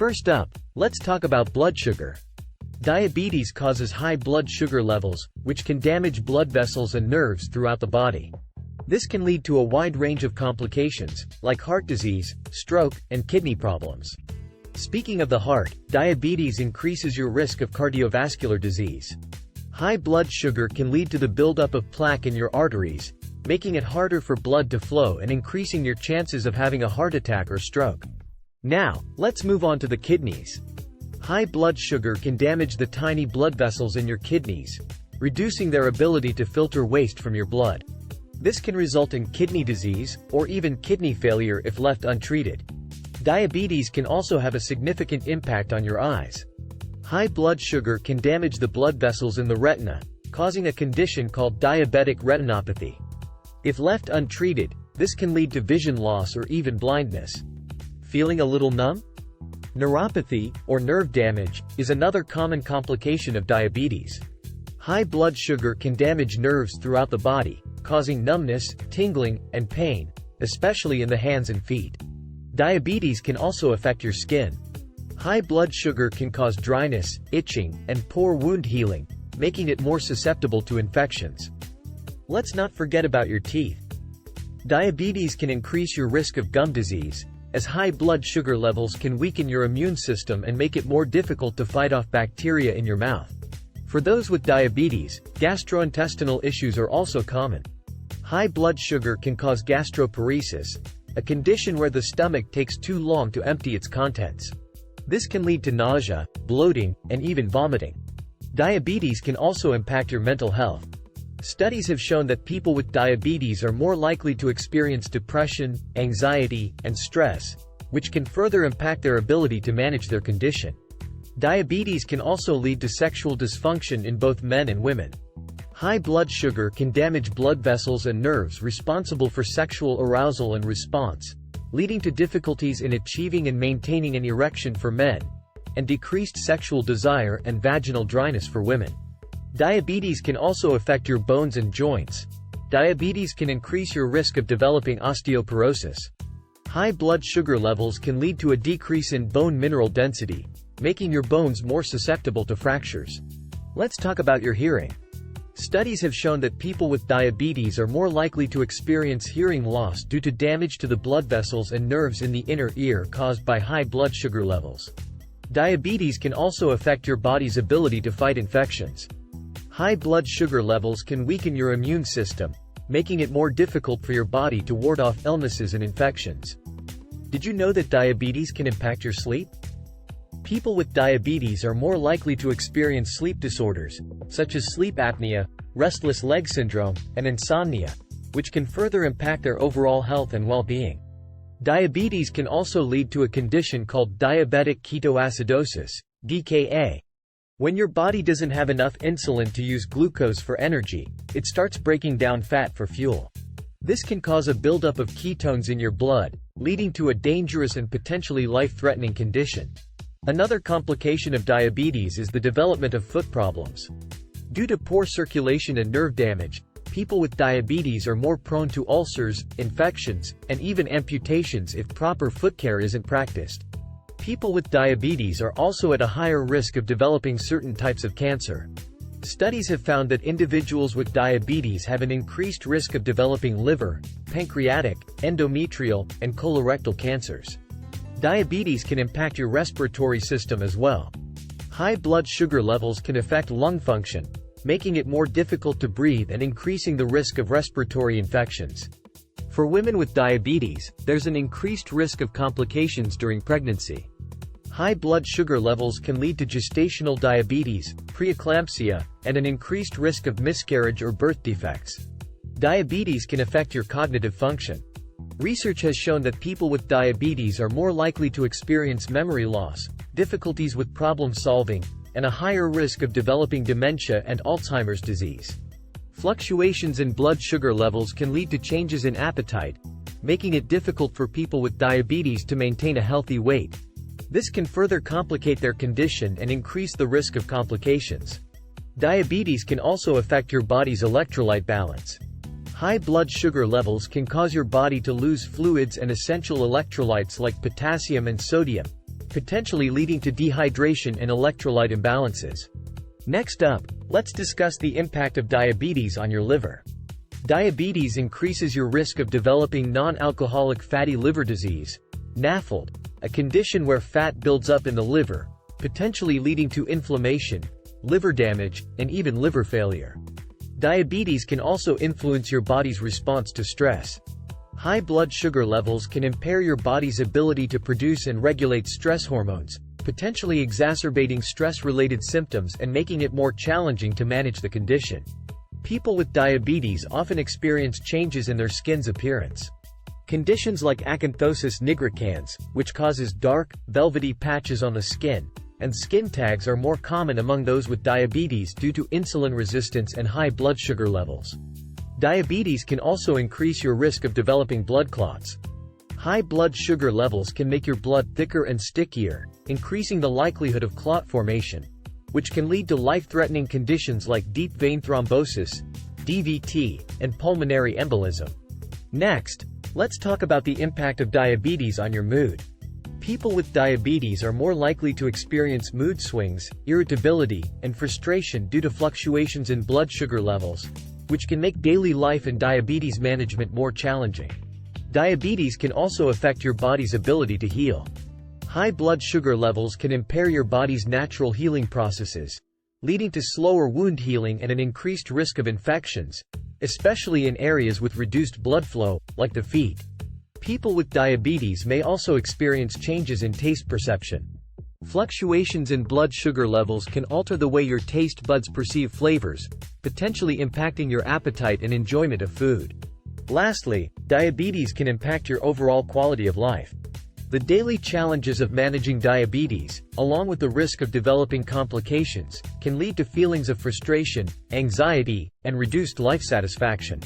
First up, let's talk about blood sugar. Diabetes causes high blood sugar levels, which can damage blood vessels and nerves throughout the body. This can lead to a wide range of complications, like heart disease, stroke, and kidney problems. Speaking of the heart, diabetes increases your risk of cardiovascular disease. High blood sugar can lead to the buildup of plaque in your arteries, making it harder for blood to flow and increasing your chances of having a heart attack or stroke. Now, let's move on to the kidneys. High blood sugar can damage the tiny blood vessels in your kidneys, reducing their ability to filter waste from your blood. This can result in kidney disease, or even kidney failure if left untreated. Diabetes can also have a significant impact on your eyes. High blood sugar can damage the blood vessels in the retina, causing a condition called diabetic retinopathy. If left untreated, this can lead to vision loss or even blindness. Feeling a little numb? Neuropathy, or nerve damage, is another common complication of diabetes. High blood sugar can damage nerves throughout the body, causing numbness, tingling, and pain, especially in the hands and feet. Diabetes can also affect your skin. High blood sugar can cause dryness, itching, and poor wound healing, making it more susceptible to infections. Let's not forget about your teeth. Diabetes can increase your risk of gum disease, as high blood sugar levels can weaken your immune system and make it more difficult to fight off bacteria in your mouth. For those with diabetes, gastrointestinal issues are also common. High blood sugar can cause gastroparesis, a condition where the stomach takes too long to empty its contents. This can lead to nausea, bloating, and even vomiting. Diabetes can also impact your mental health. Studies have shown that people with diabetes are more likely to experience depression, anxiety, and stress, which can further impact their ability to manage their condition. Diabetes can also lead to sexual dysfunction in both men and women. High blood sugar can damage blood vessels and nerves responsible for sexual arousal and response, leading to difficulties in achieving and maintaining an erection for men, and decreased sexual desire and vaginal dryness for women. Diabetes can also affect your bones and joints. Diabetes can increase your risk of developing osteoporosis. High blood sugar levels can lead to a decrease in bone mineral density, making your bones more susceptible to fractures. Let's talk about your hearing. Studies have shown that people with diabetes are more likely to experience hearing loss due to damage to the blood vessels and nerves in the inner ear caused by high blood sugar levels. Diabetes can also affect your body's ability to fight infections. High blood sugar levels can weaken your immune system, making it more difficult for your body to ward off illnesses and infections. Did you know that diabetes can impact your sleep? People with diabetes are more likely to experience sleep disorders, such as sleep apnea, restless leg syndrome, and insomnia, which can further impact their overall health and well-being. Diabetes can also lead to a condition called diabetic ketoacidosis, DKA. When your body doesn't have enough insulin to use glucose for energy, it starts breaking down fat for fuel. This can cause a buildup of ketones in your blood, leading to a dangerous and potentially life-threatening condition. Another complication of diabetes is the development of foot problems. Due to poor circulation and nerve damage, people with diabetes are more prone to ulcers, infections, and even amputations if proper foot care isn't practiced. People with diabetes are also at a higher risk of developing certain types of cancer. Studies have found that individuals with diabetes have an increased risk of developing liver, pancreatic, endometrial, and colorectal cancers. Diabetes can impact your respiratory system as well. High blood sugar levels can affect lung function, making it more difficult to breathe and increasing the risk of respiratory infections. For women with diabetes, there's an increased risk of complications during pregnancy. High blood sugar levels can lead to gestational diabetes, preeclampsia, and an increased risk of miscarriage or birth defects. Diabetes can affect your cognitive function. Research has shown that people with diabetes are more likely to experience memory loss, difficulties with problem solving, and a higher risk of developing dementia and Alzheimer's disease. Fluctuations in blood sugar levels can lead to changes in appetite, making it difficult for people with diabetes to maintain a healthy weight. This can further complicate their condition and increase the risk of complications. Diabetes can also affect your body's electrolyte balance. High blood sugar levels can cause your body to lose fluids and essential electrolytes like potassium and sodium, potentially leading to dehydration and electrolyte imbalances. Next up, let's discuss the impact of diabetes on your liver. Diabetes increases your risk of developing non-alcoholic fatty liver disease, NAFLD, a condition where fat builds up in the liver, potentially leading to inflammation, liver damage, and even liver failure. Diabetes can also influence your body's response to stress. High blood sugar levels can impair your body's ability to produce and regulate stress hormones, potentially exacerbating stress-related symptoms and making it more challenging to manage the condition. People with diabetes often experience changes in their skin's appearance. Conditions like acanthosis nigricans, which causes dark, velvety patches on the skin, and skin tags are more common among those with diabetes due to insulin resistance and high blood sugar levels. Diabetes can also increase your risk of developing blood clots. High blood sugar levels can make your blood thicker and stickier, increasing the likelihood of clot formation, which can lead to life-threatening conditions like deep vein thrombosis, DVT, and pulmonary embolism. Next, let's talk about the impact of diabetes on your mood. People with diabetes are more likely to experience mood swings, irritability, and frustration due to fluctuations in blood sugar levels, which can make daily life and diabetes management more challenging. Diabetes can also affect your body's ability to heal. High blood sugar levels can impair your body's natural healing processes, leading to slower wound healing and an increased risk of infections, especially in areas with reduced blood flow, like the feet. People with diabetes may also experience changes in taste perception. Fluctuations in blood sugar levels can alter the way your taste buds perceive flavors, potentially impacting your appetite and enjoyment of food. Lastly, diabetes can impact your overall quality of life. The daily challenges of managing diabetes, along with the risk of developing complications, can lead to feelings of frustration, anxiety, and reduced life satisfaction.